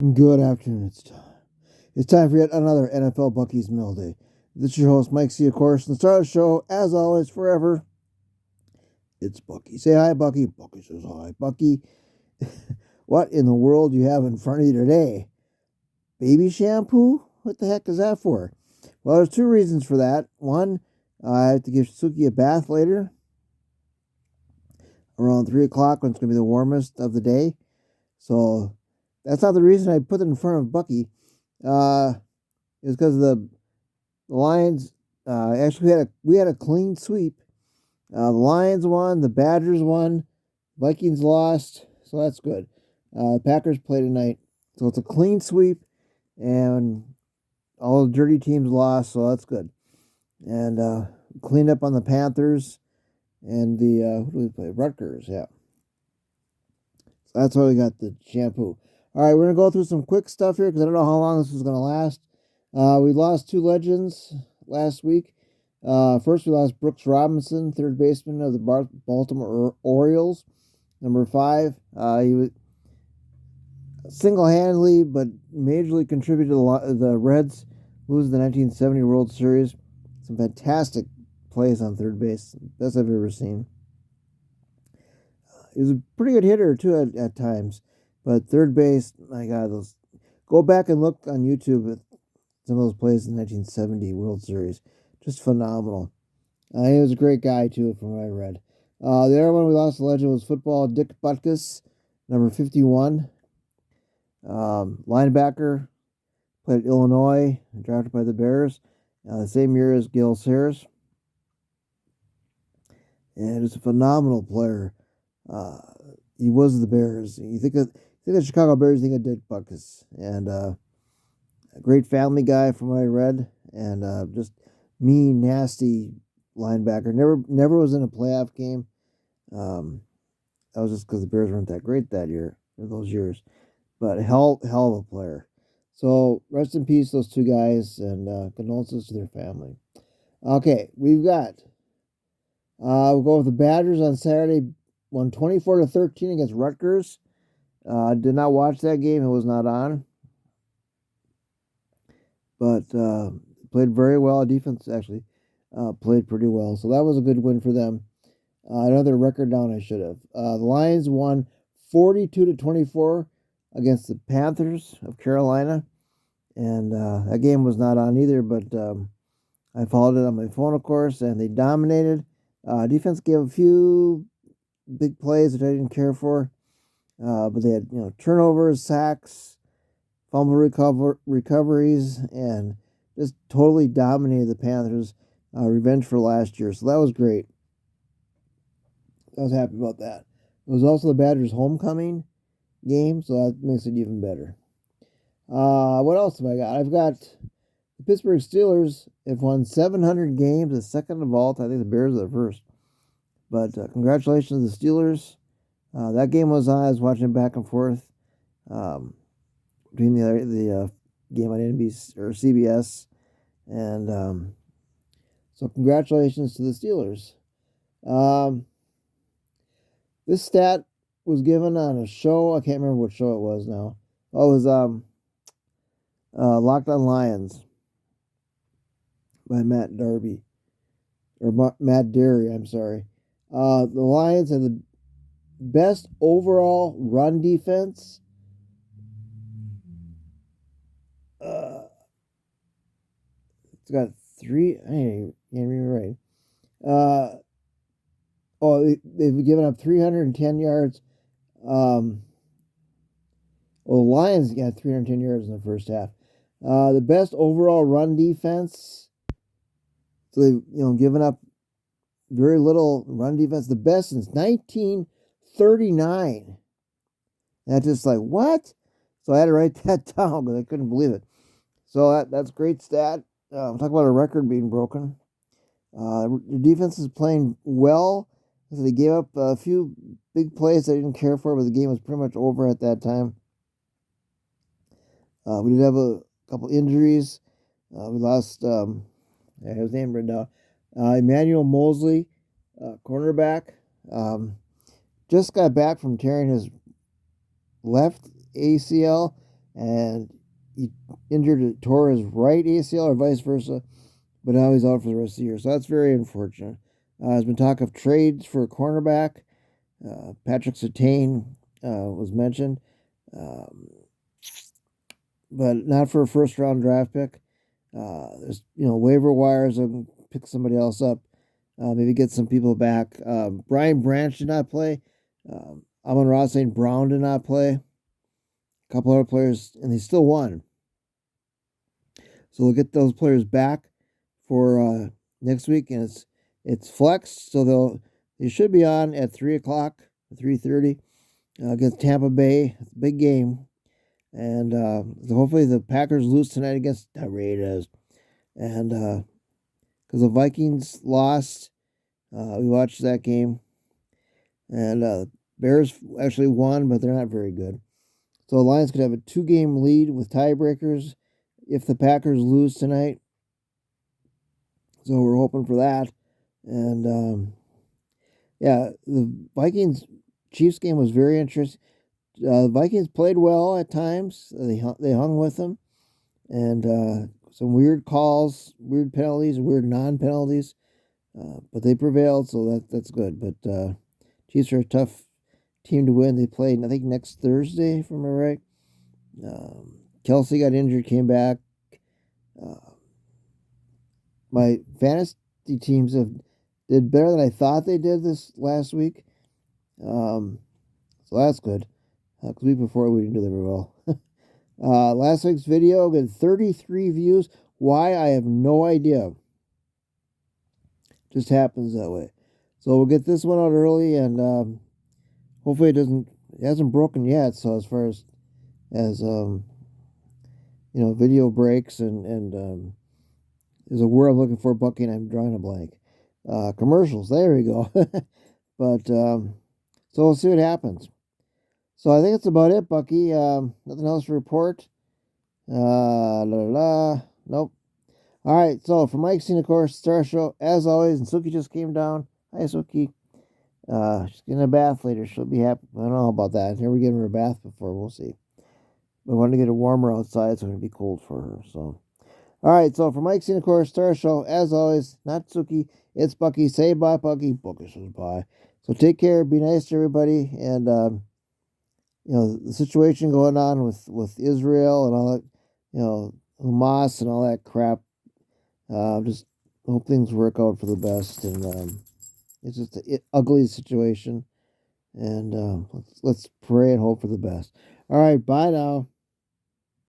Good afternoon. It's time for yet another NFL Bucky's Mill Day. This is your host, Mike C. Of course, and the start of the show, as always, forever, it's Bucky. Say hi, Bucky. Bucky says hi. Bucky, what in the world do you have in front of you today? Baby shampoo? What the heck is that for? Well, there's two reasons for that. One, I have to give Suki a bath later, around 3 o'clock when it's going to be the warmest of the day. So that's not the reason I put it in front of Bucky. It's because the Lions actually we had a clean sweep. The Lions won, the Badgers won, Vikings lost, so that's good. The Packers play tonight, so it's a clean sweep, and all the dirty teams lost, so that's good. And cleaned up on the Panthers and the who do we play? Rutgers, yeah. So that's why we got the shampoo. All right, we're gonna go through some quick stuff here because I don't know how long this is gonna last. We lost two legends last week. First, we lost Brooks Robinson, third baseman of the Baltimore Orioles, number 5. He was single-handedly but majorly contributed to the Reds losing the 1970 World Series. Some fantastic plays on third base, best I've ever seen. He was a pretty good hitter too at times, but third base, my God, those. Go back and look on YouTube at some of those plays in the 1970 World Series. Just phenomenal. He was a great guy, too, from what I read. The other one we lost the legend was football Dick Butkus, number 51. Linebacker, played at Illinois, drafted by the Bears. The same year as Gil Sayers. And it's a phenomenal player. He was the Bears. You think of Chicago Bears, you think of Dick Butkus. And a great family guy from what I read. And just mean, nasty linebacker. Never was in a playoff game. That was just because the Bears weren't that great that year, or those years. But hell of a player. So rest in peace, those two guys, and condolences to their family. Okay, we've got. We'll go with the Badgers on Saturday. Won 24-13 against Rutgers. Did not watch that game; it was not on. But played very well. Defense actually played pretty well, so that was a good win for them. Another record down I should have. The Lions won 42-24 against the Panthers of Carolina, and that game was not on either. But I followed it on my phone, of course, and they dominated. Defense gave a few big plays that I didn't care for, but they had turnovers, sacks, fumble recoveries, and just totally dominated the Panthers. Revenge for last year, so that was great. I was happy about that. It was also the Badgers' homecoming game, so that makes it even better. What else have I got? I've got the Pittsburgh Steelers have won 700 games, the second of all. I think the Bears are the first. But congratulations to the Steelers. That game was on. I was watching it back and forth between the game on NBC or CBS, and so congratulations to the Steelers. This stat was given on a show. I can't remember what show it was now. Oh, it was Locked on Lions by Matt Darby. Or Matt Derry, I'm sorry. The Lions have the best overall run defense. It's got 3. I can't remember right. They've given up 310 yards. Well, the Lions got 310 yards in the first half. The best overall run defense. So they've given up very little run defense. The best since 1939. That's just like, what? So I had to write that down because I couldn't believe it. So that's a great stat. Talk about a record being broken. The defense is playing well. So they gave up a few big plays I didn't care for, but the game was pretty much over at that time. We did have a couple injuries. We lost, I have his name written down, Emmanuel Mosley, cornerback. Just got back from tearing his left ACL, and he tore his right ACL or vice versa, but now he's out for the rest of the year. So that's very unfortunate. There's been talk of trades for a cornerback. Patrick Surtain was mentioned, but not for a first-round draft pick. There's waiver wires and pick somebody else up. Maybe get some people back. Brian Branch did not play. Amon-Ra St. Brown did not play. A couple other players, and they still won. So we'll get those players back for next week, and it's flex, so they should be on at 3:00, 3:30 against Tampa Bay. It's a big game, and hopefully the Packers lose tonight against the Raiders, and because the Vikings lost, we watched that game, and Bears actually won, but they're not very good. So the Lions could have a 2-game lead with tiebreakers if the Packers lose tonight. So we're hoping for that. And yeah, the Vikings-Chiefs game was very interesting. The Vikings played well at times. They hung with them. And some weird calls, weird penalties, weird non-penalties. But they prevailed, so that's good. But Chiefs are a tough team to win. They play, I think, next Thursday, if I'm right. Kelsey got injured, came back. My fantasy teams did better than I thought they did this last week. So that's good. The week before we didn't do that very well. Last week's video got 33 views. Why? I have no idea. Just happens that way. So we'll get this one out early, and hopefully it hasn't broken yet. So as far as video breaks and there's a word I'm looking for, Bucky, and I'm drawing a blank. Commercials. There we go. But so we'll see what happens. So I think that's about it, Bucky. Nothing else to report. Nope. All right. So for Mike Cena, of course, Star Show as always, and Suki just came down. Hi, Suki. She's getting a bath later. She'll be happy. I don't know about that. I've never given her a bath before. We'll see. We want to get it warmer outside, so it's going to be cold for her. So. All right, so for Mike Cena, of course, Star Show, as always, not Suki, it's Bucky. Say bye, Bucky. Bucky says bye. So take care, be nice to everybody, and the situation going on with Israel and all that, Hamas and all that crap. Just hope things work out for the best, and it's just an ugly situation, and let's pray and hope for the best. All right, bye now.